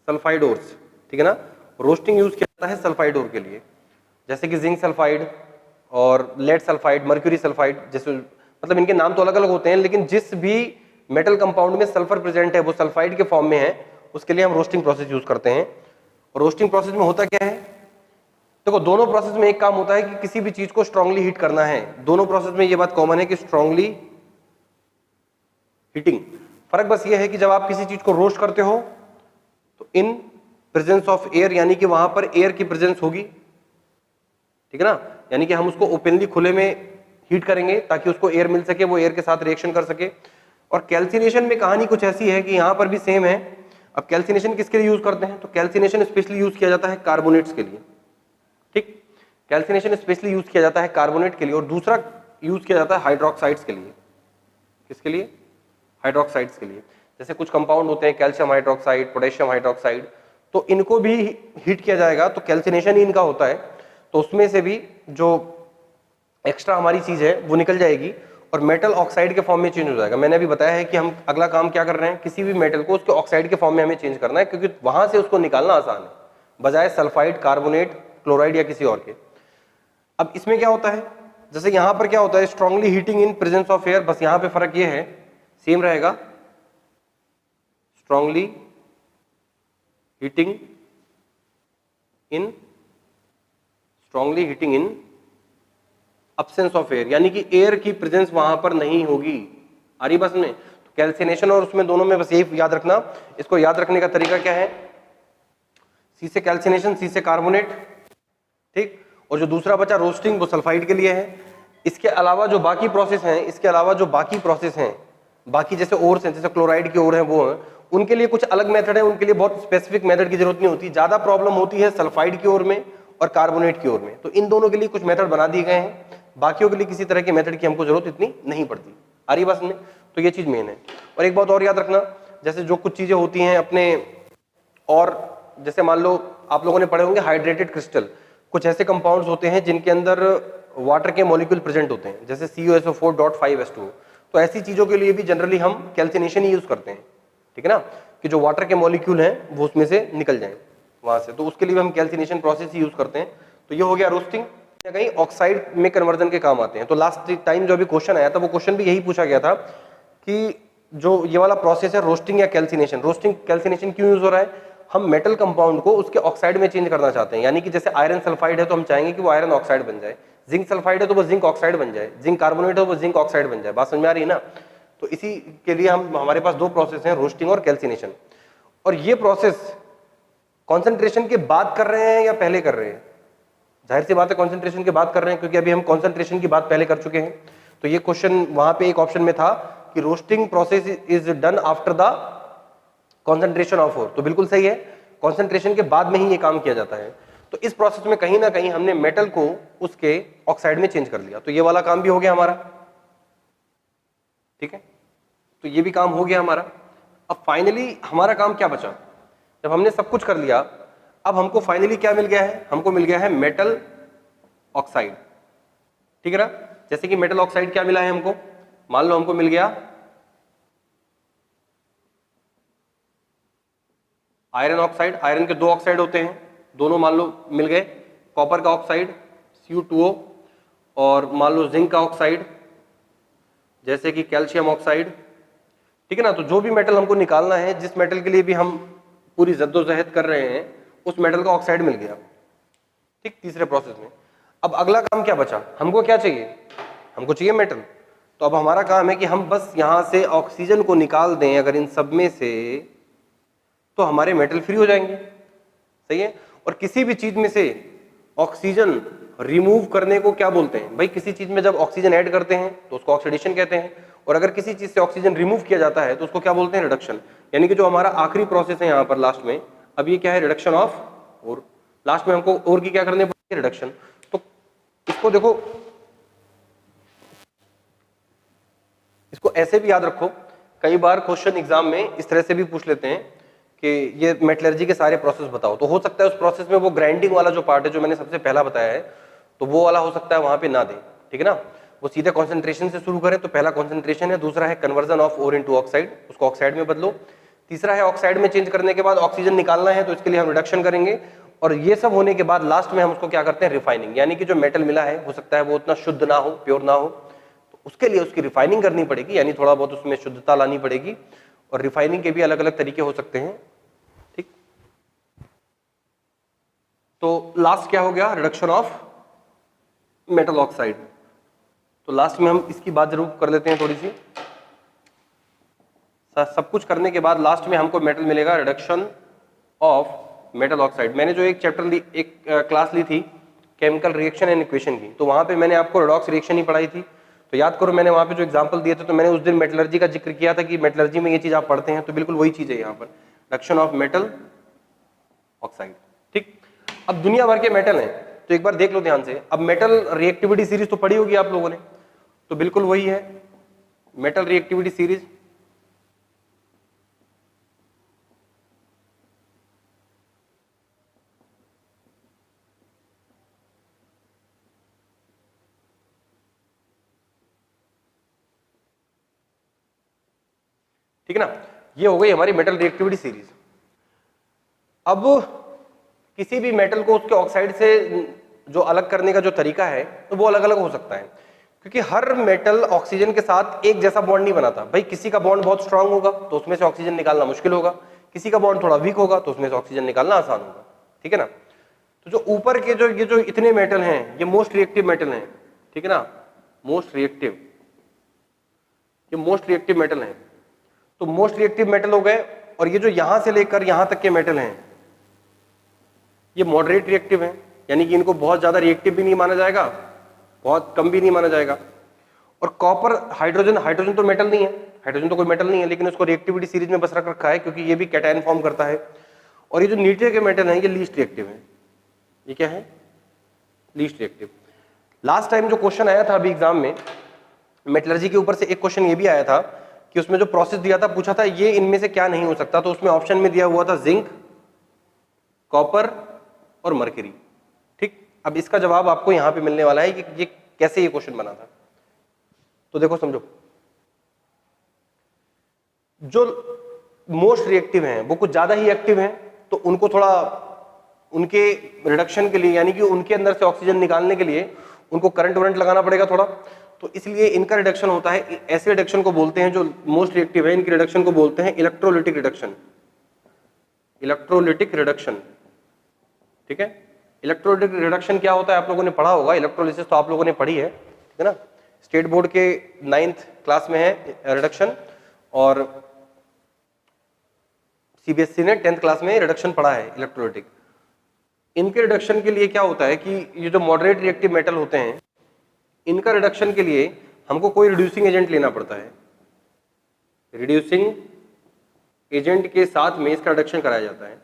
सल्फाइड ओर्स। ठीक है ना, रोस्टिंग यूज किया जाता है सल्फाइड ओर के लिए। जैसे कि जिंक सल्फाइड और लेड सल्फाइड, मर्क्यूरी सल्फाइड, जैसे मतलब इनके नाम तो अलग अलग होते हैं, लेकिन जिस भी मेटल कंपाउंड में सल्फर प्रेजेंट है वो सल्फाइड के फॉर्म में है, उसके लिए हम रोस्टिंग प्रोसेस यूज करते हैं। और रोस्टिंग प्रोसेस में होता क्या है, देखो दोनों प्रोसेस में एक काम होता है कि किसी भी चीज को स्ट्रांगली हीट करना है। दोनों प्रोसेस में ये बात कॉमन है कि स्ट्रांगली हीटिंग। फर्क बस ये है कि जब आप किसी चीज को रोस्ट करते हो तो इन प्रेजेंस ऑफ एयर, यानी कि वहां पर एयर की प्रेजेंस होगी, ठीक है ना, यानी कि हम उसको ओपनली खुले में हीट करेंगे ताकि उसको एयर मिल सके, वो एयर के साथ रिएक्शन कर सके। और कैल्सिनेशन में कहानी कुछ ऐसी है कि यहां पर भी सेम है। अब कैल्सिनेशन किसके लिए यूज करते हैं, तो कैल्सिनेशन स्पेशली यूज किया जाता है कार्बोनेट्स के लिए, ठीक, कैल्सिनेशन स्पेशली यूज किया जाता है कार्बोनेट के लिए। और दूसरा यूज किया जाता है हाइड्रोक्साइड्स के लिए। किसके लिए, हाइड्रोक्साइड्स के लिए। जैसे कुछ कंपाउंड होते हैं कैल्शियम हाइड्रोक्साइड, पोटेशियम हाइड्रोक्साइड, तो इनको भी हीट किया जाएगा तो कैल्सिनेशन ही इनका होता है, तो उसमें से भी जो एक्स्ट्रा हमारी चीज है वो निकल जाएगी और मेटल ऑक्साइड के फॉर्म में चेंज हो जाएगा। मैंने अभी बताया है कि हम अगला काम क्या कर रहे हैं, किसी भी मेटल को उसके ऑक्साइड के फॉर्म में हमें चेंज करना है, क्योंकि वहां से उसको निकालना आसान है बजाय सल्फाइड, कार्बोनेट, क्लोराइड या किसी और के। अब इसमें क्या होता है, जैसे यहां पर क्या होता है, strongly heating in presence of air, बस यहां पे फर्क ये है, सेम रहेगा, strongly heating in, strongly heating in absence of air, यानी कि एयर की प्रेजेंस वहां पर नहीं होगी। आ रही बस में, तो कैल्सिनेशन और उसमें दोनों में बस यही याद रखना। इसको याद रखने का तरीका क्या है, सी से कैल्सिनेशन, सी से कार्बोनेट, ठीक, और जो दूसरा बचा रोस्टिंग वो सल्फाइड के लिए है। इसके अलावा जो बाकी प्रोसेस हैं, इसके अलावा जो बाकी प्रोसेस हैं, बाकी जैसे ओर्स हैं, जैसे क्लोराइड के ओर हैं वो हैं, उनके लिए कुछ अलग मेथड है, उनके लिए बहुत स्पेसिफिक मेथड की जरूरत नहीं होती। ज्यादा प्रॉब्लम होती है सल्फाइड की ओर में और कार्बोनेट की ओर में, तो इन दोनों के लिए कुछ मेथड बना दिए गए हैं, बाकियों के लिए किसी तरह के मेथड की हमको जरूरत इतनी नहीं पड़ती। आ रही बात में, तो ये चीज मेन है। और एक बात और याद रखना, जैसे जो कुछ चीजें होती हैं अपने, और जैसे मान लो आप लोगों ने पढ़े होंगे हाइड्रेटेड क्रिस्टल, कुछ ऐसे कंपाउंड्स होते हैं जिनके अंदर वाटर के मॉलिक्यूल प्रेजेंट होते हैं, जैसे CuSO4.5H2O, तो ऐसी चीजों के लिए भी जनरली हम कैल्सिनेशन ही यूज करते हैं, ठीक है ना, कि जो वाटर के मॉलिक्यूल हैं वो उसमें से निकल जाएं वहां से, तो उसके लिए भी हम कैल्सिनेशन प्रोसेस ही यूज करते हैं। तो ये हो गया रोस्टिंग, कहीं ऑक्साइड में कन्वर्जन के काम आते हैं। तो लास्ट टाइम जो अभी क्वेश्चन आया था वो क्वेश्चन भी यही पूछा गया था कि जो ये वाला प्रोसेस है रोस्टिंग या कैल्सिनेशन, रोस्टिंग कैल्सिनेशन क्यों यूज हो रहा है, हम मेटल कंपाउंड को उसके ऑक्साइड में चेंज करना चाहते हैं, यानी कि जैसे आयरन सल्फाइड है तो हम चाहेंगे कि वो आयरन ऑक्साइड बन जाए, जिंक सल्फाइड है तो वो जिंक ऑक्साइड बन जाए, जिंक कार्बोनेट है तो वो जिंक ऑक्साइड बन जाए। बात समझ में आ रही है ना। तो इसी के लिए हम, हमारे पास दो प्रोसेस हैं, रोस्टिंग और कैल्सिनेशन। और ये प्रोसेस कॉन्सेंट्रेशन के बाद कर रहे हैं या पहले कर रहे हैं, जाहिर सी बात है कॉन्सेंट्रेशन की बात कर रहे हैं, क्योंकि अभी हम कॉन्सेंट्रेशन की बात पहले कर चुके हैं। तो ये क्वेश्चन वहां पे एक ऑप्शन में था कि roasting process is done after the concentration of ore, तो बिल्कुल सही है, कॉन्सेंट्रेशन के बाद में ही ये काम किया जाता है। तो इस प्रोसेस में कहीं ना कहीं हमने मेटल को उसके ऑक्साइड में चेंज कर लिया, तो ये वाला काम भी हो गया हमारा, ठीक है, तो ये भी काम हो गया हमारा। अब फाइनली हमारा काम क्या बचा, जब हमने सब कुछ कर लिया, अब हमको फाइनली क्या मिल गया है, हमको मिल गया है मेटल ऑक्साइड, ठीक है ना। जैसे कि मेटल ऑक्साइड क्या मिला है हमको, मान लो हमको मिल गया आयरन ऑक्साइड, आयरन के दो ऑक्साइड होते हैं, दोनों मान लो मिल गए, कॉपर का ऑक्साइड Cu2O, और मान लो जिंक का ऑक्साइड जैसे कि कैल्शियम ऑक्साइड, ठीक है ना। तो जो भी मेटल हमको निकालना है, जिस मेटल के लिए भी हम पूरी जद्दोजहद कर रहे हैं, उस मेटल का ऑक्साइड मिल गया, ठीक, तीसरे प्रोसेस में। अब अगला काम क्या बचा, हमको क्या चाहिए, हमको चाहिए मेटल। तो अब हमारा काम है कि हम बस यहां से ऑक्सीजन को निकाल दें अगर इन सब में से, तो हमारे मेटल फ्री हो जाएंगे, सही है। और किसी भी चीज में से ऑक्सीजन रिमूव करने को क्या बोलते हैं भाई, किसी चीज में जब ऑक्सीजन ऐड करते हैं तो उसको ऑक्सीडेशन कहते हैं, और अगर किसी चीज से ऑक्सीजन रिमूव किया जाता है तो उसको क्या बोलते हैं, रिडक्शन। यानी कि जो हमारा आखिरी प्रोसेस है यहाँ पर लास्ट में, अब ये क्या है, रिडक्शन ऑफ और, लास्ट में हमको और की क्या करने पड़ेगी, रिडक्शन। तो इसको देखो, इसको ऐसे भी याद रखो, कई बार क्वेश्चन एग्जाम में इस तरह से भी पूछ लेते हैं कि ये मेटलर्जी के सारे प्रोसेस बताओ, तो हो सकता है उस प्रोसेस में वो ग्राइंडिंग वाला जो पार्ट है जो मैंने सबसे पहला बताया है, तो वो वाला हो सकता है वहां पे ना दे, ठीक है ना। वो सीधे कॉन्सेंट्रेशन से शुरू करें, तो पहला कॉन्सेंट्रेशन है, दूसरा है conversion of ore into oxide, उसको ऑक्साइड में बदलो, तीसरा है ऑक्साइड में चेंज करने के बाद ऑक्सीजन निकालना है, तो इसके लिए हम रिडक्शन करेंगे, और ये सब होने के बाद लास्ट में हम उसको क्या करते हैं, रिफाइनिंग, यानी कि जो मेटल मिला है हो सकता है वो उतना शुद्ध ना हो, प्योर ना हो, तो उसके लिए उसकी रिफाइनिंग करनी पड़ेगी, यानी थोड़ा बहुत उसमें शुद्धता लानी पड़ेगी। और रिफाइनिंग के भी अलग अलग तरीके हो सकते हैं, ठीक। तो लास्ट क्या हो गया, रिडक्शन ऑफ मेटल ऑक्साइड। तो लास्ट में हम इसकी बात जरूर कर लेते हैं थोड़ी सी। सब कुछ करने के बाद लास्ट में हमको मेटल मिलेगा, रिडक्शन ऑफ मेटल ऑक्साइड। मैंने जो एक चैप्टर ली, एक क्लास ली थी केमिकल रिएक्शन एंड इक्वेशन की, तो वहां पे मैंने आपको रेडॉक्स रिएक्शन ही पढ़ाई थी। तो याद करो मैंने वहां पे जो एग्जांपल दिए थे, तो मैंने उस दिन मेटलर्जी का जिक्र किया था कि मेटलर्जी में ये चीज आप पढ़ते हैं, तो बिल्कुल वही चीज है यहाँ पर, रिडक्शन ऑफ मेटल ऑक्साइड, ठीक। अब दुनिया भर के मेटल हैं, तो एक बार देख लो ध्यान से। अब मेटल रिएक्टिविटी सीरीज तो पढ़ी होगी आप लोगों ने, तो बिल्कुल वही है मेटल रिएक्टिविटी सीरीज। ठीक है ना, ये हो गई हमारी मेटल रिएक्टिविटी सीरीज। अब किसी भी मेटल को उसके ऑक्साइड से जो अलग करने का जो तरीका है, तो वो अलग अलग हो सकता है, क्योंकि हर मेटल ऑक्सीजन के साथ एक जैसा बॉन्ड नहीं बनाता। भाई किसी का बॉन्ड बहुत स्ट्रांग होगा तो उसमें से ऑक्सीजन निकालना मुश्किल होगा, किसी का बॉन्ड थोड़ा वीक होगा तो उसमें से ऑक्सीजन निकालना आसान होगा, ठीक है ना। तो जो ऊपर के ये जो इतने मेटल हैं, ये मोस्ट रिएक्टिव मेटल हैं, ठीक है ना, मोस्ट रिएक्टिव, ये मोस्ट रिएक्टिव मेटल हैं। तो मोस्ट रिएक्टिव मेटल हो गए, और ये जो यहां से लेकर यहां तक के मेटल हैं, ये मॉडरेट रिएक्टिव हैं, यानी कि इनको बहुत ज्यादा रिएक्टिव भी नहीं माना जाएगा, बहुत कम भी नहीं माना जाएगा। और कॉपर, हाइड्रोजन, हाइड्रोजन तो मेटल नहीं है, हाइड्रोजन तो कोई मेटल नहीं है, लेकिन उसको रिएक्टिविटी सीरीज में बस रख रखा है क्योंकि ये भी कैटायन फॉर्म करता है। और ये जो नीचे के मेटल हैं, ये लीस्ट रिएक्टिव है। ये क्या है, लीस्ट रिएक्टिव। लास्ट टाइम जो क्वेश्चन आया था अभी एग्जाम में मेटलर्जी के ऊपर से, एक क्वेश्चन ये भी आया था कि उसमें जो प्रोसेस दिया था, पूछा था ये इनमें से क्या नहीं हो सकता, तो उसमें ऑप्शन में दिया हुआ था जिंक, कॉपर और मर्क्यूरी, ठीक। अब इसका जवाब आपको यहां पे मिलने वाला है कि ये कैसे ये क्वेश्चन बना था। तो देखो समझो, जो मोस्ट रिएक्टिव हैं वो कुछ ज्यादा ही एक्टिव हैं, तो उनको थोड़ा उनके रिडक्शन के लिए, यानी कि उनके अंदर से ऑक्सीजन निकालने के लिए उनको करंट वरंट लगाना पड़ेगा थोड़ा, तो इसलिए इनका रिडक्शन होता है, ऐसे रिडक्शन को बोलते हैं, जो मोस्ट रिएक्टिव है इनकी रिडक्शन को बोलते हैं इलेक्ट्रोलिटिक रिडक्शन, इलेक्ट्रोलिटिक रिडक्शन, ठीक है। इलेक्ट्रोलिटिक रिडक्शन क्या होता है आप लोगों ने पढ़ा होगा, इलेक्ट्रोलिसिस तो आप लोगों ने पढ़ी है, ठीक है ना, स्टेट बोर्ड के 9th क्लास में है रिडक्शन, और सीबीएसई ने 10th क्लास में रिडक्शन पढ़ा है इलेक्ट्रोलिटिक। इनके रिडक्शन के लिए क्या होता है कि ये जो मॉडरेट रिएक्टिव मेटल होते हैं, इनका रिडक्शन के लिए हमको कोई रिड्यूसिंग एजेंट लेना पड़ता है, रिड्यूसिंग एजेंट के साथ में इसका रिडक्शन कराया जाता है।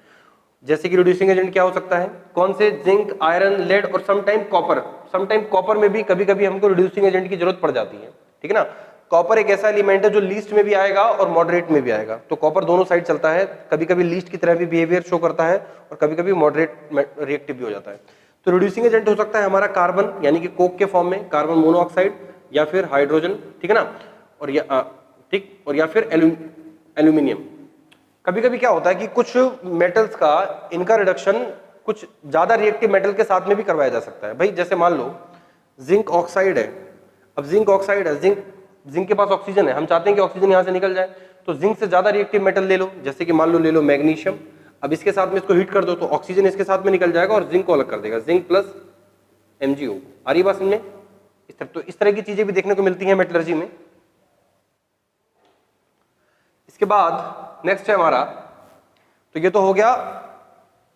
जैसे कि रिड्यूसिंग एजेंट क्या हो सकता है, कौन से, जिंक, आयरन, लेड और समटाइम कॉपर। समटाइम कॉपर में भी कभी कभी हमको रिड्यूसिंग एजेंट की जरूरत पड़ जाती है, ठीक है ना। कॉपर एक ऐसा एलिमेंट है जो लीस्ट में भी आएगा और मॉडरेट में भी आएगा, तो कॉपर दोनों साइड चलता है, कभी कभी लीस्ट की तरह भी बिहेवियर शो करता है और कभी कभी मॉडरेट रिएक्टिव भी हो जाता है। तो रिड्यूसिंग एजेंट हो सकता है हमारा कार्बन, यानी कि कोक के फॉर्म में कार्बन मोनोऑक्साइड, या फिर हाइड्रोजन, ठीक है ना, और या ठीक, और या फिर एल्यूमिनियम। कभी कभी क्या होता है कि कुछ मेटल्स का इनका रिडक्शन कुछ ज्यादा रिएक्टिव मेटल के साथ में भी करवाया जा सकता है। भाई जैसे मान लो जिंक ऑक्साइड है, अब जिंक ऑक्साइड है, जिंक के पास ऑक्सीजन है, हम चाहते हैं कि ऑक्सीजन यहां से निकल जाए, तो जिंक से ज्यादा रिएक्टिव मेटल ले लो, जैसे कि मान लो ले लो मैग्नीशियम, अब इसके साथ में इसको हीट कर दो तो ऑक्सीजन इसके साथ में निकल जाएगा और जिंक को अलग कर देगा, जिंक प्लस MgO। आ रही बात समझे, तो इस तरह की चीजें भी देखने को मिलती हैं मेटलर्जी में। इसके बाद नेक्स्ट है हमारा, तो ये तो हो गया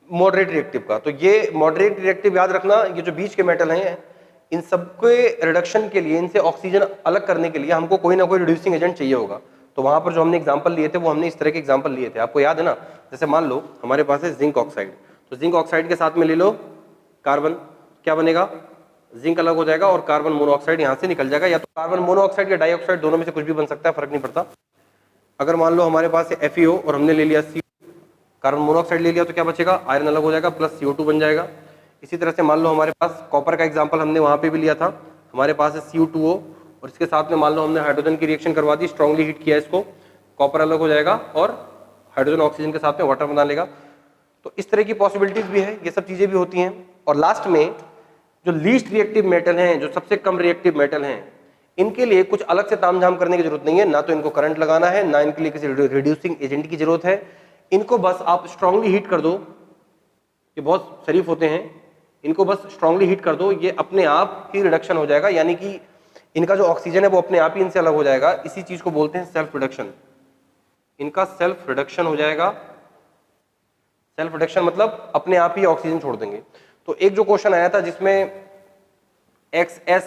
मॉडरेट रिएक्टिव का। तो ये मॉडरेट रिएक्टिव याद रखना, ये जो बीच के मेटल हैं इन सबके रिडक्शन के लिए, इनसे ऑक्सीजन अलग करने के लिए हमको कोई ना कोई रिड्यूसिंग एजेंट चाहिए होगा। तो वहां पर जो हमने एग्जांपल लिए थे वो हमने इस तरह के एग्जांपल लिए थे, आपको याद है ना। जैसे मान लो हमारे पास है जिंक ऑक्साइड, तो जिंक ऑक्साइड के साथ में ले लो कार्बन, क्या बनेगा, जिंक अलग हो जाएगा और कार्बन मोनोऑक्साइड यहाँ से निकल जाएगा, या तो कार्बन मोनोऑक्साइड या डाइऑक्साइड, दोनों में से कुछ भी बन सकता है, फर्क नहीं पड़ता। अगर मान लो हमारे पास है FeO और हमने ले लिया कार्बन मोनोऑक्साइड ले लिया, तो क्या बचेगा, आयरन अलग हो जाएगा प्लस CO2 बन जाएगा। इसी तरह से मान लो हमारे पास कॉपर का एग्जांपल हमने वहां पे भी लिया था, हमारे पास है CO2O और इसके साथ में मान लो हमने हाइड्रोजन की रिएक्शन करवा दी, स्ट्रांगली हीट किया इसको, कॉपर अलग हो जाएगा और हाइड्रोजन ऑक्सीजन के साथ में वाटर बना लेगा। तो इस तरह की पॉसिबिलिटीज भी है, ये सब चीजें भी होती हैं। और लास्ट में जो लीस्ट रिएक्टिव मेटल हैं, जो सबसे कम रिएक्टिव मेटल हैं, इनके लिए कुछ अलग से तामझाम करने की जरूरत नहीं है, ना तो इनको करंट लगाना है, ना इनके लिए किसी रिड्यूसिंग एजेंट की जरूरत है। इनको बस आप स्ट्रांगली हीट कर दो, ये बहुत शरीफ होते हैं, इनको बस स्ट्रांगली हीट कर दो, ये अपने आप ही रिडक्शन हो जाएगा, यानी कि इनका जो ऑक्सीजन है वो अपने आप ही इनसे अलग हो जाएगा। इसी चीज को बोलते हैं सेल्फ रिडक्शन। इनका सेल्फ रिडक्शन हो जाएगा। सेल्फ रिडक्शन मतलब अपने आप ही ऑक्सीजन छोड़ देंगे। तो एक जो क्वेश्चन आया था जिसमें XS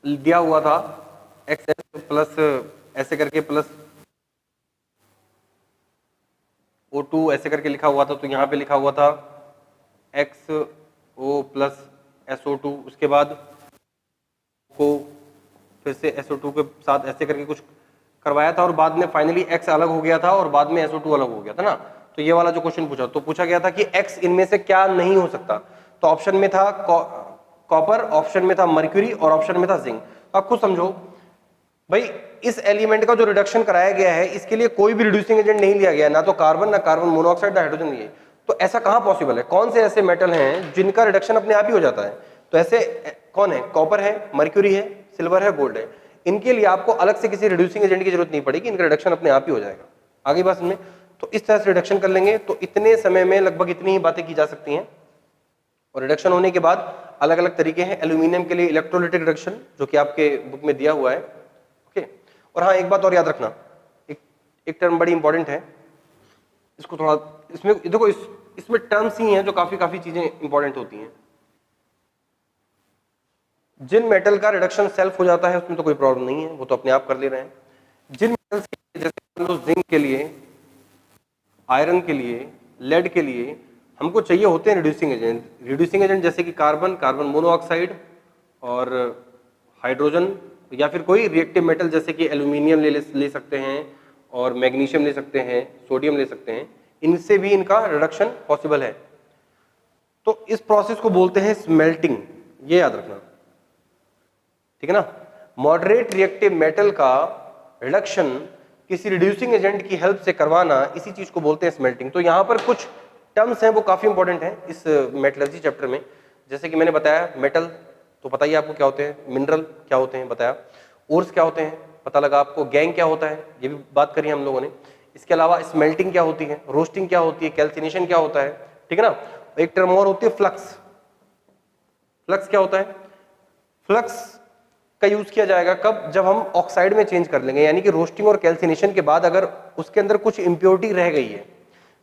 दिया हुआ था, XS प्लस ऐसे करके प्लस O2 ऐसे करके लिखा हुआ था, तो यहां पे लिखा हुआ था XO प्लस SO2, उसके बाद को फिर से SO2 के साथ ऐसे करके कुछ करवाया था, और बाद में फाइनली X अलग हो गया था और बाद में SO2 अलग हो गया था ना। तो ये वाला जो क्वेश्चन पूछा, तो पूछा गया था कि X इनमें से क्या नहीं हो सकता। तो ऑप्शन में था कॉपर, ऑप्शन में था मर्क्यूरी और ऑप्शन में था जिंक। तो आप खुद समझो भाई, इस एलिमेंट का जो रिडक्शन कराया गया है इसके लिए कोई भी रिड्यूसिंग एजेंट नहीं लिया गया, ना तो कार्बन, ना कार्बन मोनोऑक्साइड, ना हाइड्रोजन लिए। तो ऐसा कहां पॉसिबल है? कौन से ऐसे मेटल हैं जिनका रिडक्शन अपने आप ही हो जाता है? तो ऐसे कौन है? कॉपर है, मर्क्यूरी है, सिल्वर है, गोल्ड है। इनके लिए आपको अलग से किसी रिड्यूसिंग एजेंट की जरूरत नहीं पड़ेगी, इनका रिडक्शन अपने आप ही हो जाएगा। आगे बात में, तो इस तरह से रिडक्शन कर लेंगे तो इतने समय में लगभग इतनी ही बातें की जा सकती हैं। और रिडक्शन होने के बाद अलग अलग तरीके हैं। एल्यूमिनियम के लिए इलेक्ट्रोलिटिक रिडक्शन, जो कि आपके बुक में दिया हुआ है, ओके। और हाँ, एक बात और याद रखना, एक टर्म बड़ी इंपॉर्टेंट है, इसको थोड़ा, इसमें देखो इसमें टर्म्स ही हैं जो काफी चीजें इंपॉर्टेंट होती हैं। जिन मेटल का रिडक्शन सेल्फ हो जाता है उसमें तो कोई प्रॉब्लम नहीं है, वो तो अपने आप कर ले रहे हैं। जिन मेटल्स के, जैसे जिंक के लिए, आयरन के लिए, लेड के लिए हमको चाहिए होते हैं रिड्यूसिंग एजेंट। रिड्यूसिंग एजेंट जैसे कि कार्बन, कार्बन मोनोऑक्साइड और हाइड्रोजन, या फिर कोई रिएक्टिव मेटल जैसे कि एल्यूमिनियम ले सकते हैं, और मैग्नीशियम ले सकते हैं, सोडियम ले सकते हैं। इनसे भी इनका रिडक्शन पॉसिबल है। तो इस प्रोसेस को बोलते हैं स्मेल्टिंग, ये याद रखना, ठीक है ना। मॉडरेट रिएक्टिव मेटल का रिडक्शन किसी रिड्यूसिंग एजेंट की हेल्प से करवाना, इसी चीज को बोलते हैं स्मेल्टिंग। तो यहां पर कुछ टर्म्स हैं वो काफी इंपॉर्टेंट हैं इस मेटलर्जी चैप्टर में। जैसे कि मैंने बताया, मेटल तो पता ही आपको क्या होते हैं, मिनरल क्या होते हैं बताया, ओर्स क्या होते हैं पता लगा आपको, गैंग क्या होता है ये भी बात करी हम लोगों ने। इसके अलावा स्मेल्टिंग क्या होती है, रोस्टिंग क्या होती है, कैल्सिनेशन क्या होता है, ठीक है ना। एक टर्म और होती है फ्लक्स। फ्लक्स क्या होता है? फ्लक्स का यूज किया जाएगा कब? जब हम ऑक्साइड में चेंज कर लेंगे, यानी कि रोस्टिंग और कैल्सिनेशन के बाद अगर उसके अंदर कुछ इंप्योरिटी रह गई है,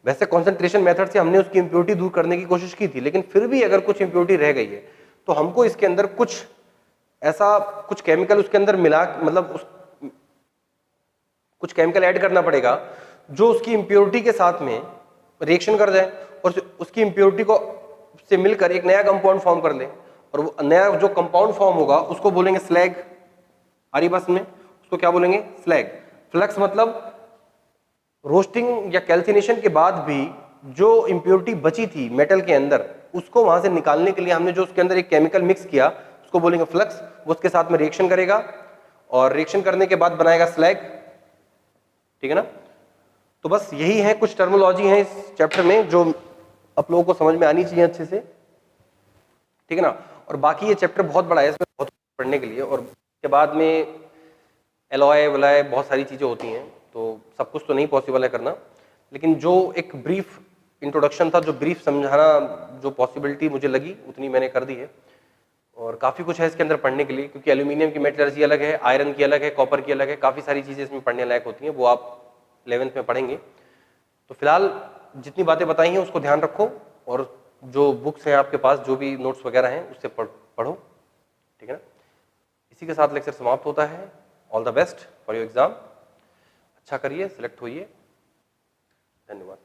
वैसे कॉन्सेंट्रेशन मेथड से हमने उसकी इंप्योरिटी दूर करने की कोशिश की थी, लेकिन फिर भी अगर कुछ इंप्योरिटी रह गई है तो हमको इसके अंदर कुछ ऐसा कुछ केमिकल उसके अंदर मिला, मतलब कुछ केमिकल ऐड करना पड़ेगा जो उसकी इंप्योरिटी के साथ में रिएक्शन कर जाए और उसकी इंप्योरिटी को से मिलकर एक नया कंपाउंड फॉर्म कर ले, और वो नया जो कंपाउंड फॉर्म होगा उसको बोलेंगे स्लैग। आरी बस में उसको क्या बोलेंगे? स्लैग। फ्लक्स मतलब रोस्टिंग या कैल्सिनेशन के बाद भी जो इंप्योरिटी बची थी मेटल के अंदर, उसको वहां से निकालने के लिए हमने जो उसके अंदर एक केमिकल मिक्स किया उसको बोलेंगे फ्लक्स। वो उसके साथ में रिएक्शन करेगा और रिएक्शन करने के बाद बनाएगा स्लैग, ठीक है ना। तो बस यही है, कुछ टर्मिनोलॉजी है इस चैप्टर में जो आप लोगों को समझ में आनी चाहिए अच्छे से, ठीक है ना। और बाकी ये चैप्टर बहुत बड़ा है, इसमें बहुत पढ़ने के लिए, और उसके बाद में एलॉय वलॉय बहुत सारी चीजें होती हैं, तो सब कुछ तो नहीं पॉसिबल है करना, लेकिन जो एक ब्रीफ इंट्रोडक्शन था, जो ब्रीफ समझाना जो पॉसिबिलिटी मुझे लगी उतनी मैंने कर दी है। और काफ़ी कुछ है इसके अंदर पढ़ने के लिए, क्योंकि एल्यूमिनियम की मेटलर्जी अलग है, आयरन की अलग है, कॉपर की अलग है, काफ़ी सारी चीज़ें इसमें पढ़ने लायक होती हैं, वो आप 11th में पढ़ेंगे। तो फिलहाल जितनी बातें बताई हैं उसको ध्यान रखो, और जो बुक्स हैं आपके पास, जो भी नोट्स वगैरह हैं उससे पढ़ो, ठीक है ना। इसी के साथ लेक्चर समाप्त होता है। All the best for your exam, अच्छा करिए, सिलेक्ट होइए, धन्यवाद।